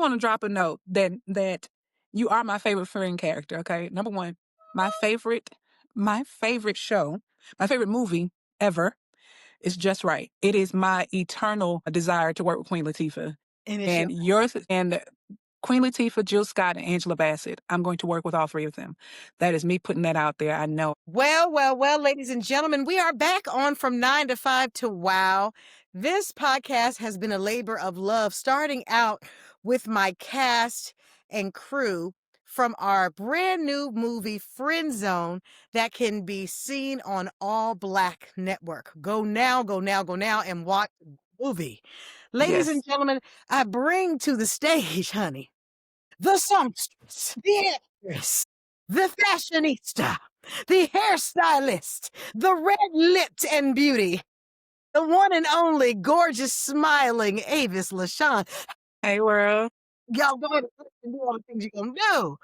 want to drop a note that you are my favorite friend character. Okay, number one, my favorite, my favorite show, my favorite movie ever is Just Right. It is my eternal desire to work with Queen Latifah, And it's your and yours and Queen Latifah, Jill Scott, and Angela Bassett. I'm going to work with all three of them. That is me putting that out there. I know. Well, ladies and gentlemen, we are back on From 9 to 5 to Wow. This podcast has been a labor of love, starting out with my cast and crew from our brand new movie, Friend Zone, that can be seen on All Black Network. Go now, and watch the movie. Ladies and Yes. gentlemen, I bring to the stage, honey, the songstress, the actress, the fashionista, the hairstylist, the red-lipped and beauty, the one and only gorgeous, smiling Avis Lashawn. Hey, world. Y'all go ahead and do all the things you're gonna do.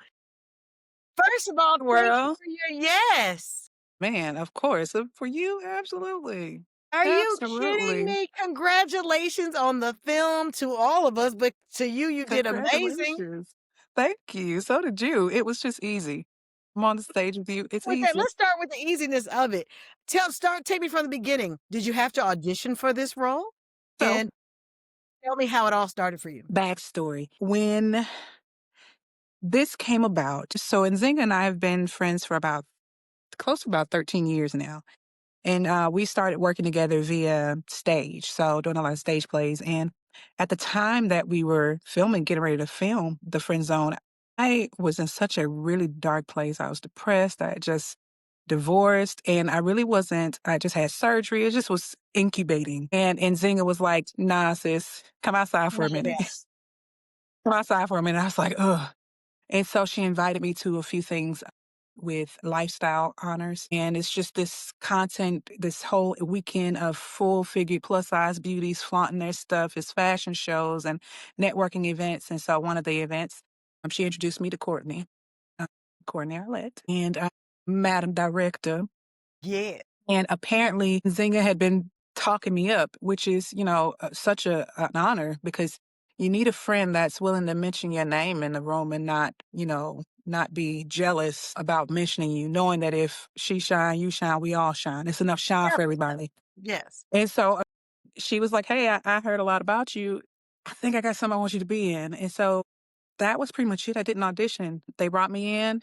First of all, thank you World. for your yes. Man, of course. For you, absolutely. Are you kidding Absolutely. me? Congratulations on the film to all of us, but to you, you did amazing. Congratulations. Thank you. So did you. It was just easy. I'm on the stage with you. It's With that, easy. let's start with the easiness of it. Take me from the beginning. Did you have to audition for this role? So, And tell me how it all started for you. backstory. When this came about, so Nzinga and I have been friends for about close to about 13 years now. And we started working together via stage, so doing a lot of stage plays. And at the time that we were filming, getting ready to film The Friend Zone, I was in such a really dark place. I was depressed. I had just divorced, and I really wasn't. I just had surgery. It just was incubating. And Zinga was like, "Nah, sis, come outside for a minute. Yes. Come outside for a minute." I was like, "Ugh." And so she invited me to a few things with lifestyle honors. And it's just this content, this whole weekend of full figured plus size beauties flaunting their stuff. It's fashion shows and networking events. And so one of the events, she introduced me to Courtney, uh, Courtney Arlette, and Madam Director. Yeah. And apparently Zinga had been talking me up, which is, such an honor because you need a friend that's willing to mention your name in the room and not, not be jealous about mentioning you, knowing that if she shine, you shine, we all shine. It's enough shine for everybody. Yes. And so she was like, "Hey, I heard a lot about you. I think I got something I want you to be in." And so that was pretty much it. I didn't audition. They brought me in,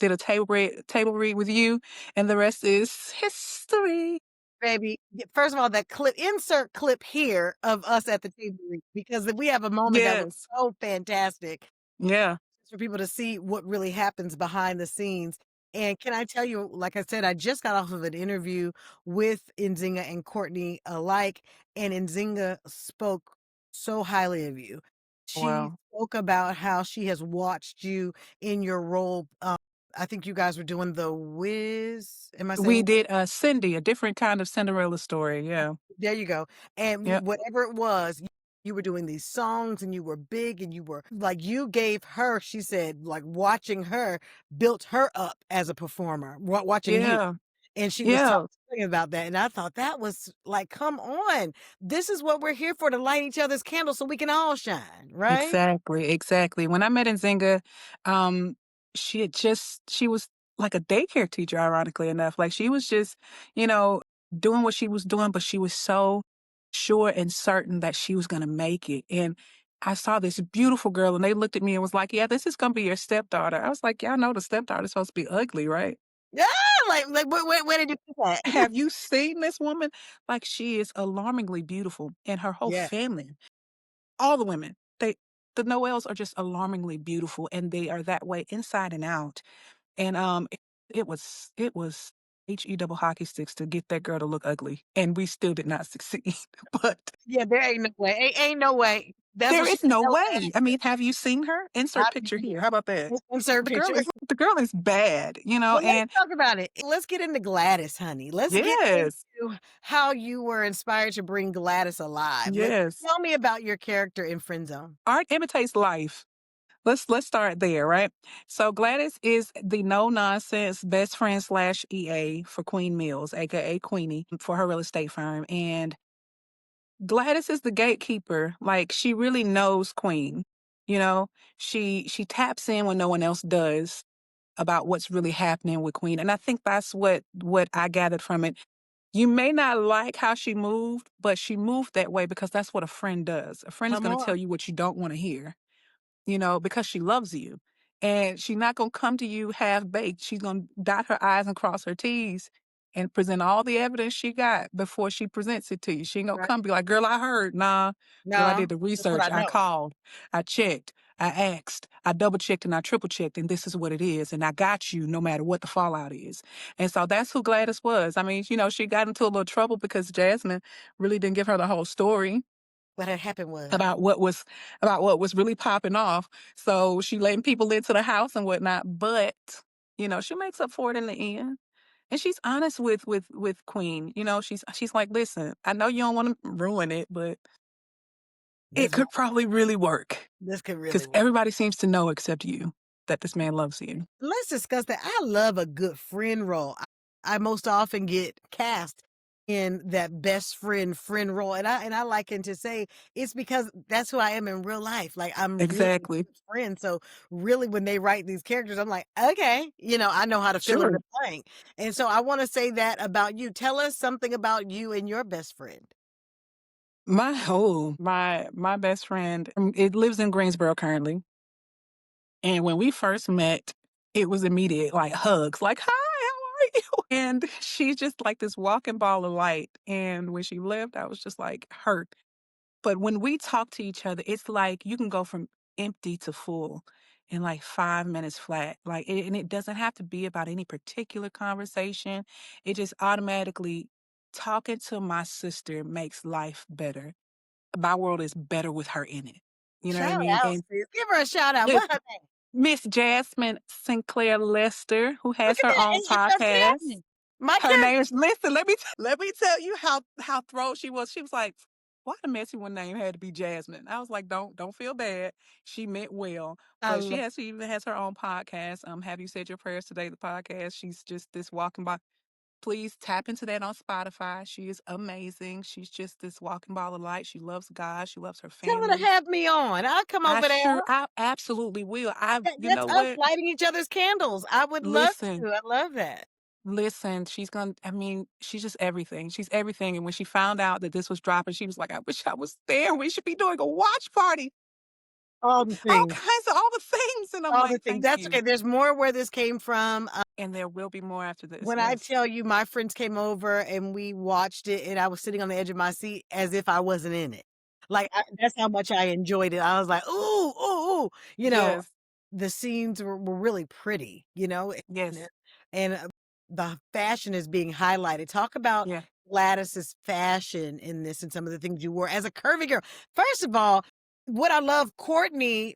did a table read with you, and the rest is history. Baby. First of all, that insert clip here of us at the table read, because we have a moment that was Yes. so fantastic Yeah. for people to see what really happens behind the scenes. And can I tell you, like I said, I just got off of an interview with Nzinga and Courtney alike, and Nzinga spoke so highly of you. She Wow. spoke about how she has watched you in your role. I think you guys were doing The Wiz. Am I We saying did Cindy, a different kind of Cinderella story. Yeah. There you go. And Yep. whatever it was, you were doing these songs and you were big and you were like, you gave her, she said, like watching her built her up as a performer, watching you. Yeah. And she was Yeah. talking about that. And I thought that was like, come on. This is what we're here for, to light each other's candles so we can all shine, right? Exactly, exactly. When I met Nzinga, um, she was like a daycare teacher, ironically enough. Like she was just, you know, doing what she was doing, but she was so sure and certain that she was gonna make it. And I saw this beautiful girl and they looked at me and was like, "Yeah, this is gonna be your stepdaughter." I was like, "Yeah, I know the stepdaughter's supposed to be ugly, right?" Yeah. Like where did you put that? Have you seen this woman? Like she is alarmingly beautiful and her whole Yeah. family. All the women, the Noels are just alarmingly beautiful, and they are that way inside and out. And, it was HE double hockey sticks to get that girl to look ugly, and we still did not succeed. But Yeah, there ain't no way. Ain't no way. That's there what she is no tell way. I mean, have you seen her? Insert picture here. How about that? insert The girl picture. is the girl is bad, Well, let's and talk about it. Let's get into Gladys, honey. Let's get yes, into how you were inspired to bring Gladys alive. yes. Tell me about your character in Friend Zone. Art imitates life. Let's start there, right? So Gladys is the no nonsense best friend slash EA for Queen Mills, aka Queenie, for her real estate firm. And Gladys is the gatekeeper. Like she really knows Queen. You know, she taps in when no one else does about what's really happening with Queen. And I think that's what I gathered from it. You may not like how she moved, but she moved that way because that's what a friend does. A friend is Come going to tell on. you what you don't want to hear, because she loves you. And she's not going to come to you half baked. She's going to dot her I's and cross her T's and present all the evidence she got before she presents it to you. She ain't going to Right. come be like, girl, I heard. Nah, girl, I No, did the that's what research. I I know. called. I checked. I asked. I double checked and I triple checked. And this is what it is. And I got you no matter what the fallout is. And so that's who Gladys was. I mean, she got into a little trouble because Jasmine really didn't give her the whole story What had happened was about what was really popping off. So she letting people into the house and whatnot, but she makes up for it in the end. And she's honest with Queen. She's like, listen, I know you don't want to ruin it, but it this could might, probably really work this could really because work. everybody seems to know except you that this man loves you. Let's discuss that. I love a good friend role. I most often get cast in that best friend role, and I liken to say it's because that's who I am in real life. Like I'm really a Exactly. good friend. So really, when they write these characters, I'm like, okay, I know how to fill in the Sure. blank. And so I want to say that about you. Tell us something about you and your best friend. My best friend, it lives in Greensboro currently. And when we first met, it was immediate, like hugs, like, hi, how are you? And she's just like this walking ball of light. And when she left, I was just like hurt. But when we talk to each other, it's like you can go from empty to full in like 5 minutes flat. And it doesn't have to be about any particular conversation. It just automatically talking to my sister makes life better. My world is better with her in it. You know what I Shout mean? out, And sis. Give her a shout out. yes, What her name? Miss Jasmine Sinclair Lester, who Look has at her that. own It's your podcast. cousin. My Her cousin. name is listen, let me tell you how thrilled she was. She was like, "Why the messy one name had to be Jasmine?" I was like, "Don't feel bad. She meant well." I But love. she even has her own podcast. Have you said your prayers today? The podcast. She's just this walking by. Please tap into that on Spotify. She is amazing. She's just this walking ball of light. She loves God. She loves her Tell her to family. have me on. I'll come over there. I absolutely will. You That's know us what? lighting each other's candles. I would love Listen, to. I love that. Listen, she's just everything. She's everything. And when she found out that this was dropping, she was like, I wish I was there. We should be doing a watch party, All the things. all the things. And I'm All the like, things. thank That's you. okay. There's more where this came from. And there will be more after this. When I Yes. tell you my friends came over and we watched it and I was sitting on the edge of my seat as if I wasn't in it. That's how much I enjoyed it. I was like, ooh, ooh, ooh. Yes. The scenes were really pretty, and, Yes. and the fashion is being highlighted. Talk about Yeah. Gladys's fashion in this and some of the things you wore as a curvy girl. First of all, what I love, Courtney,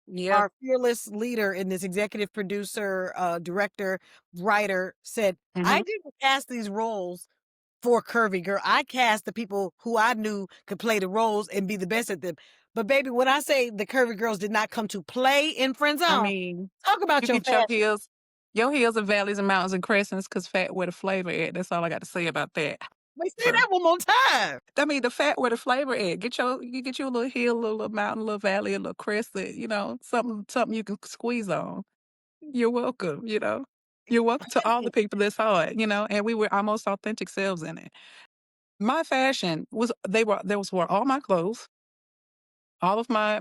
Yeah. our fearless leader in this executive producer, director, writer said, I Hmm. didn't cast these roles for curvy girl. I cast the people who I knew could play the roles and be the best at them. But baby, when I say the curvy girls did not come to play in Friend I Zone, mean, talk about you your get fashion. your heels and valleys and mountains and crescents because fat where the flavor at. That's all I got to say about that. Wait, say that one more time. I mean, the fat where the flavor at. You get you a little hill, a little mountain, a little valley, a little crescent. Something you can squeeze on. You're welcome. You're welcome to all the people that saw it. And we were our most authentic selves in it. My fashion was were all my clothes, all of my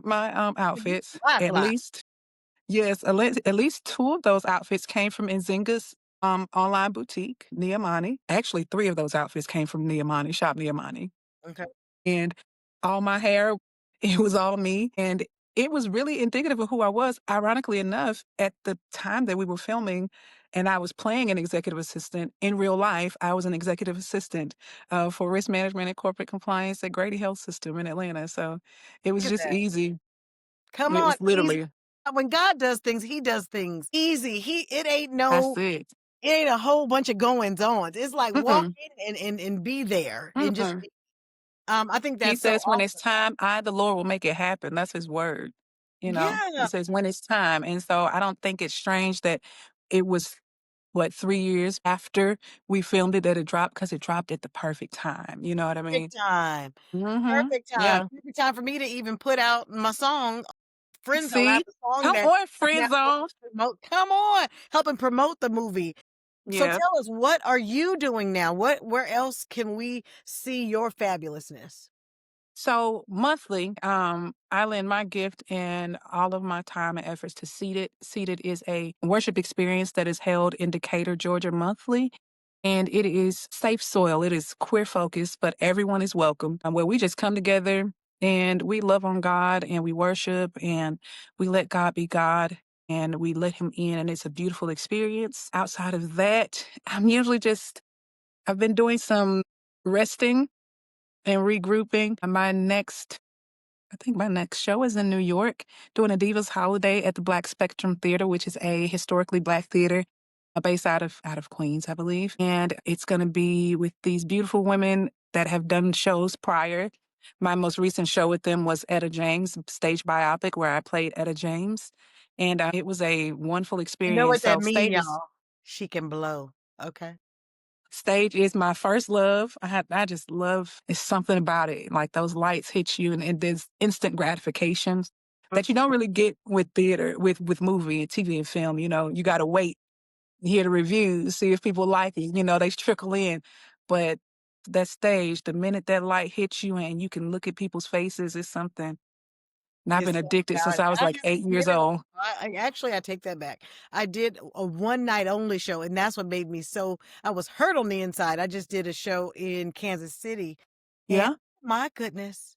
You outfits. fly, At fly. least yes, at least two of those outfits came from Nzinga's online boutique, Niamani. Actually, three of those outfits came from Niamani, Shop Niamani. Okay. And all my hair, it was all me, and it was really indicative of who I was. Ironically enough, at the time that we were filming and I was playing an executive assistant, in real life, I was an executive assistant, for risk management and corporate compliance at Grady Health System in Atlanta, so it was Look at just that. easy. Come It on, was easy. literally When God does things, he does things easy. that's it. It ain't a whole bunch of goings on. It's like walk Mm-mm, in and be there and just mm-mm. be. I think He that's so says, "When it's awesome. time, I, the Lord, will make it happen." That's his word. He Yeah, says, "When it's time." And so I don't think it's strange that it was, what, 3 years after we filmed it that it dropped because it dropped at the perfect time. You know what I mean? perfect time. Mhm. Perfect time. Yeah. Perfect time for me to even put out my song Friend Zone. I have See? a song Come that on, is friend now zone. promote. Come on, helping promote the movie. So Yeah. tell us, what are you doing now? Where else can we see your fabulousness? So monthly, I lend my gift and all of my time and efforts to Seated. Seated is a worship experience that is held in Decatur, Georgia monthly. And it is safe soil. It is queer focused, but everyone is welcome. Where we just come together and we love on God and we worship and we let God be God and we let Him in. And it's a beautiful experience. Outside of that, I've been doing some resting and regrouping. I think my next show is in New York, doing a Divas Holiday at the Black Spectrum Theater, which is a historically Black theater based out of Queens, I believe. And it's going to be with these beautiful women that have done shows prior. My most recent show with them was Etta James, stage biopic, where I played Etta James. And it was a wonderful You know experience. what that So mean, y'all? She can blow. Okay. stage is my first love. I just love it's something about it. Like those lights hit you and there's instant gratifications that you don't really get with theater, with movie and TV and film. You gotta wait, hear the reviews, see if people like it. They trickle in. But that stage, the minute that light hits you and you can look at people's faces, is something. And I've It's been something addicted about since it. I was I like haven't 8 years been in old. I take that back. I did a one night only show, and that's what made me so I was hurt on the inside. I just did a show in Kansas City, and Yeah. my goodness,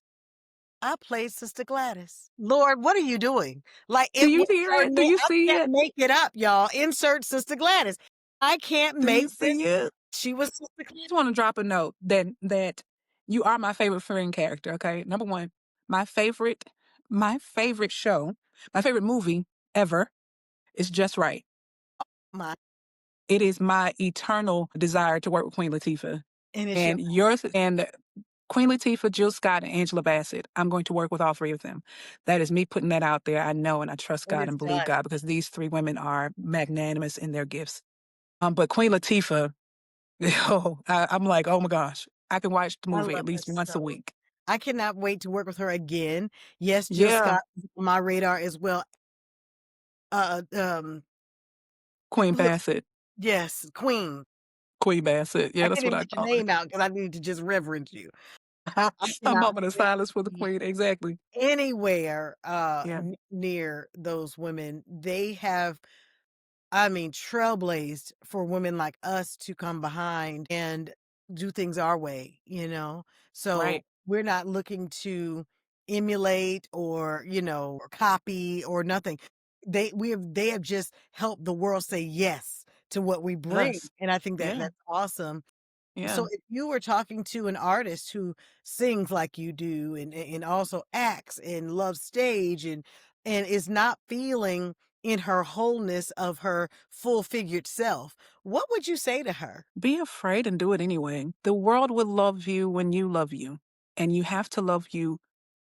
I played Sister Gladys. Lord, what are you doing? Like Do it you was hear so it? Do you I see can't it? make it up, y'all. Insert Sister Gladys. I can't Do make you this. see it? She was Sister Gladys. Just want to drop a note that you are my favorite friend character. Okay, number one, my favorite, my favorite show, my favorite movie ever is Just Right. My It is my eternal desire to work with Queen Latifah, and it's your and yours and Queen Latifah, Jill Scott, and Angela Bassett. I'm going to work with all three of them. That is me putting that out there. I know and I trust and God it's and believe done. God because these three women are magnanimous in their gifts. But Queen Latifah, I'm like, oh my gosh, I can watch the I movie love at her least once a so. week. I cannot wait to work with her again. Yes, Jill Yeah, Scott is on my radar as well. Uh, um, Queen look, Bassett, yes, Queen. Queen Bassett. I Yeah, that's can't what even I get your call her. name out because I need to just reverence you. I A cannot moment of wait silence for to the be Queen. Exactly. anywhere Yeah, near those women. They have, I mean, trailblazed for women like us to come behind and do things our way. So right. we're not looking to emulate or copy or nothing. They have just helped the world say yes to what we bring. Us. And I think that Yeah, that's awesome. yeah. So if you were talking to an artist who sings like you do and also acts and loves stage and is not feeling in her wholeness of her full figured self, what would you say to her? Be afraid and do it anyway. The world will love you when you love you, and you have to love you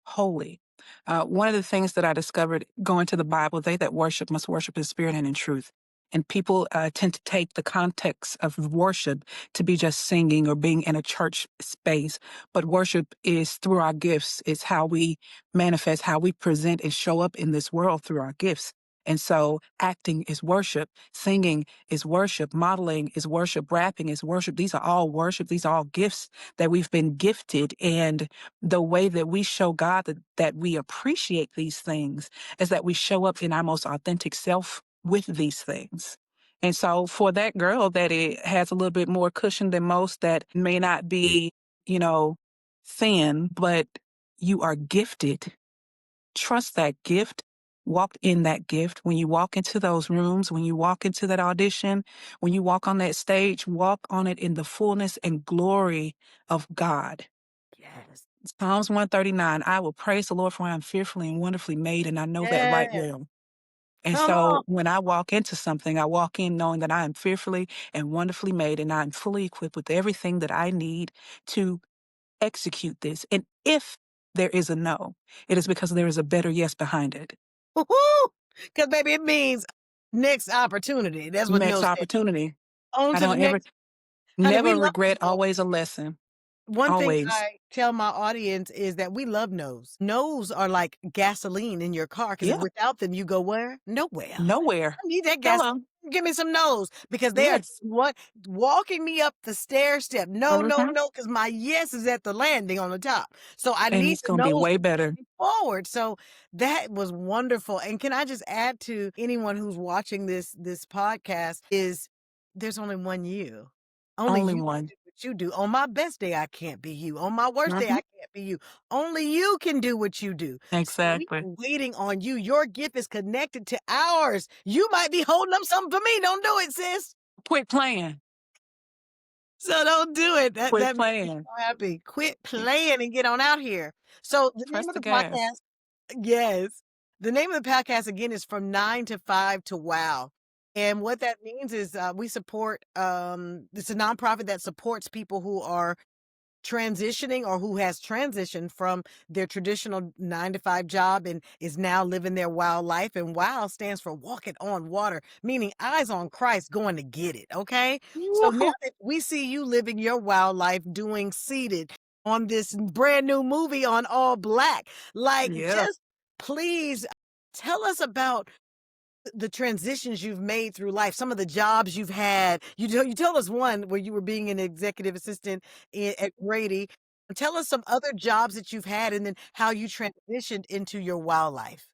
wholly. One of the things that I discovered going to the Bible, they that worship must worship in spirit and in truth. And people tend to take the context of worship to be just singing or being in a church space. But worship is through our gifts. It's how we manifest, how we present and show up in this world through our gifts. And so acting is worship, singing is worship, modeling is worship, rapping is worship. These are all worship. These are all gifts that we've been gifted. And the way that we show God that we appreciate these things is that we show up in our most authentic self with these things. And so for that girl that it has a little bit more cushion than most that may not be, you know, thin, but you are gifted. Trust that gift. Walk in that gift. When you walk into those rooms, when you walk into that audition, when you walk on that stage, walk on it in the fullness and glory of God. Yes. Psalms 139, I will praise the Lord for I am fearfully and wonderfully made, and I know that right Yes. well. And Come on. so when I walk into something, I walk in knowing that I am fearfully and wonderfully made, and I'm fully equipped with everything that I need to execute this. And if there is a no, it is because there is a better yes behind it. Because, baby, it means next opportunity. That's what no Next stands. opportunity. On I to the don't ever, next. Honey, we never love this regret, book. always a lesson. One thing always. I tell my audience is that we love no's. No's are like gasoline in your car because Yeah, without them, you go where? Nowhere. nowhere. I need that gas. Hello. Give me some no's because they are Yes. what walking me up the stair step. No, no, Mhm. no, because my yes is at the landing on the top. So I And need it's the gonna be no's way to push better. me forward. So that was wonderful. And can I just add to anyone who's watching this podcast is there's only one you. Only Only you can one. do what you do. On my best day, I can't be you. On my worst day, Mhm. I can't be you. Only you can do what you do. So we Exactly. are waiting on you. Your gift is connected to ours. You might be holding up something for me. Don't do it, sis. Quit playing. So don't do it. Quit That makes me playing. so happy. Quit playing and get on out here. So the Press name of the the gas. podcast, yes. The name of the podcast again is From 9 to 5 to Wow. And what that means is we support it's a nonprofit that supports people who are transitioning or who has transitioned from their traditional 9 to 5 job and is now living their wild life. And wow stands for walking on water, meaning eyes on Christ going to get it. Okay. So now Woo. that we see you living your wild life doing seated on this brand new movie on All Black, like Yeah. just please tell us about the transitions you've made through life, some of the jobs you've had. You told us one where you were being an executive assistant at Grady. Tell us some other jobs that you've had and then how you transitioned into your wildlife.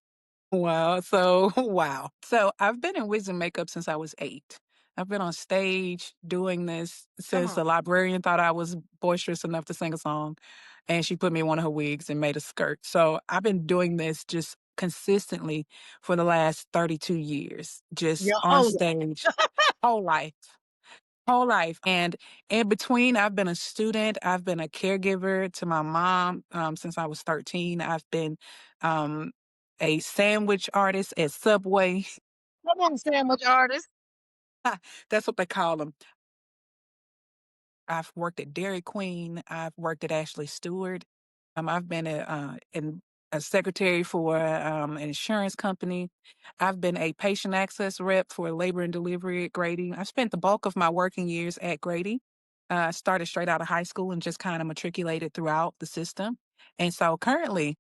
Wow. So, wow. So, I've been in wigs and makeup since I was 8. I've been on stage doing this Come since on. the librarian thought I was boisterous enough to sing a song, and she put me in one of her wigs and made a skirt. So, I've been doing this just consistently for the last 32 years, just Your on whole stage, whole life. Whole life, and in between, I've been a student, I've been a caregiver to my mom, since I was 13. I've been, um, a sandwich artist at Subway. come on, sandwich artist. That's what they call them. I've worked at Dairy Queen, I've worked at Ashley Stewart. I've been a secretary for, an insurance company. I've been a patient access rep for labor and delivery at Grady. I've spent the bulk of my working years at Grady. I started straight out of high school and just kind of matriculated throughout the system. And so currently,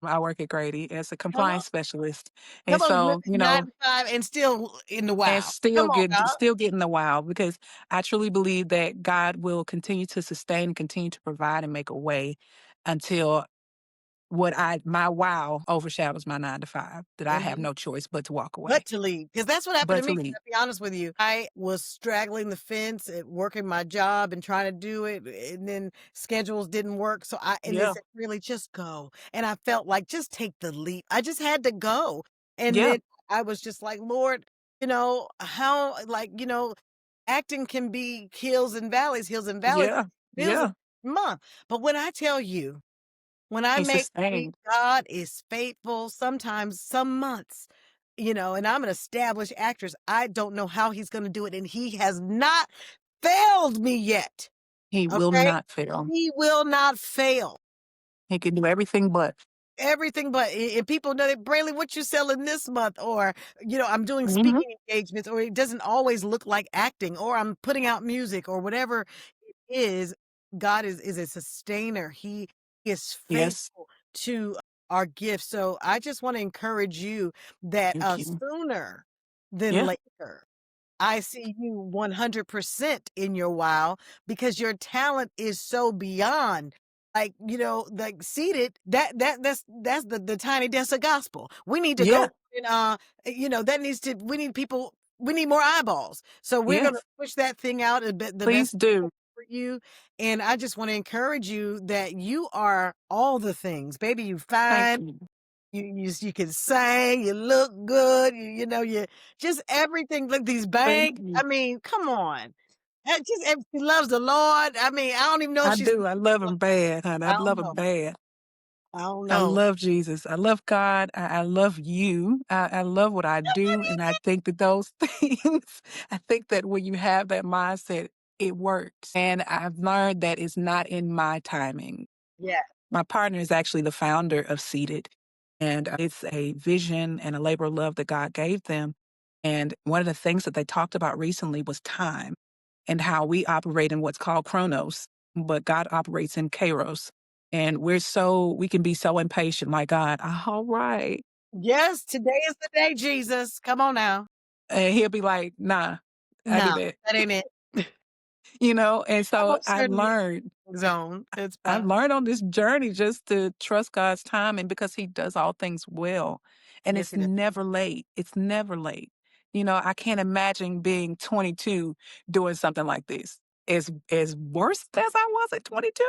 I work at Grady as a Come on. compliance specialist. And Come on, living so, you nine know, to five and still in the and wild. Come on, dog. still getting the wow, because I truly believe that God will continue to sustain and continue to provide and make a way until my wow overshadows my 9 to 5, that I have Amen. no choice but to walk away, But to leave, because that's what happened but to to me, leave. to be honest with you. I was straddling the fence at working my job and trying to do it, and then schedules didn't work, so and they Yeah, said, "Really, just go." And I felt like, "Just take the leap." I just had to go. And yeah, then I was just like, "Lord, how acting can be hills and valleys, yeah, bills yeah. month." But when I tell you when I He's make sustained. God is faithful, sometimes some months, and I'm an established actress. I don't know how he's gonna do it, and he has not failed me yet, He will okay? not fail. He will not fail. He can do everything but. Everything but and people know that, "Brayley, what you selling this month?" Or, I'm doing Mhm. speaking engagements, or it doesn't always look like acting, or I'm putting out music, or whatever it is. God is a sustainer. He is Yes. faithful to our gifts. So I just wanna encourage you that, Thank you. sooner than Yeah. later I see you 100% in your wow because your talent is so beyond. Like seated, that's the tiny desk of gospel. We need to Yeah. go and we need people, we need more eyeballs. So we're gonna Yes. push that thing out the Please best do. for you. And I just want to encourage you that you are all the things. Baby, you Thank fine. you. You can sing, you look good, you just everything. Look, these Thank bangs. you. I mean, come on. Just if she loves the Lord. I mean, I don't even know if I she's. do. I love him bad, honey. I I don't love him know. bad. I don't I know. love Jesus. I love God. I love you. I love what I do. And I think that those things, I think that when you have that mindset, it works. And I've learned that it's not in my timing. Yeah. My partner is actually the founder of Seated, and it's a vision and a labor of love that God gave them. And one of the things that they talked about recently was time and how we operate in what's called chronos. but God operates in kairos. And we can be so impatient, like, God, all right. Yes, today is the day, Jesus. Come on now. And he'll be like, nah, I No, did that, that ain't it. And I'm so gonna share the zone. It's I've fine. learned on this journey just to trust God's timing because he does all things well. And Yes, it's it is. never late. It's never late. I can't imagine being 22 doing something like this. As worse as I was at 22?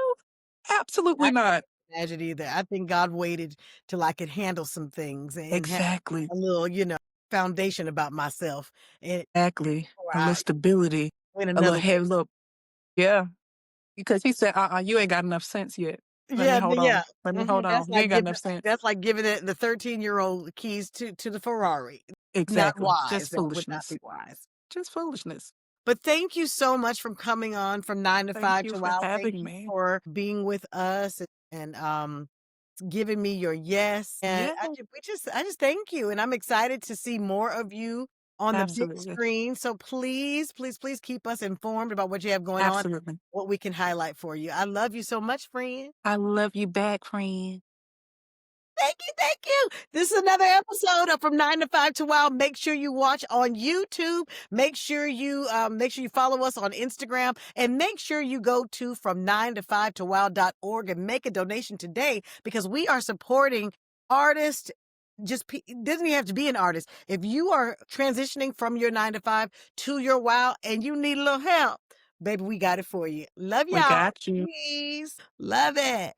I Absolutely not. can't imagine either. I think God waited till I could handle some things and have Exactly. a little, foundation about myself and Exactly. before A little I stability, went a little another way. head look. Yeah. Because he said, you ain't got enough sense yet. Let me Yeah, hold yeah. on. Let me hold That's on. You like ain't got giving enough sense. that's like giving the 13-year-old keys to the Ferrari. Not Exactly. wise. Just That would not foolishness. be wise. Just foolishness. But thank you so much for coming on from 9 to Thank 5 you to for WOW. Thank having you me. for being with us and giving me your yes. And Yeah, I just thank you. And I'm excited to see more of you on the big absolutely. screen. So please, please, please keep us informed about what you have going on, Absolutely. what we can highlight for you. I love you so much, friend. I love you back, friend. Thank you, thank you. This is another episode of From 9 to 5 to Wow. Make sure you watch on YouTube. Make sure you follow us on Instagram, and make sure you go to from 9 to 5 to wow.org and make a donation today because we are supporting artists. It doesn't even have to be an artist. If you are transitioning from your 9 to 5 to your wow and you need a little help, baby, we got it for you. Love We y'all. got you. Peace. Love it.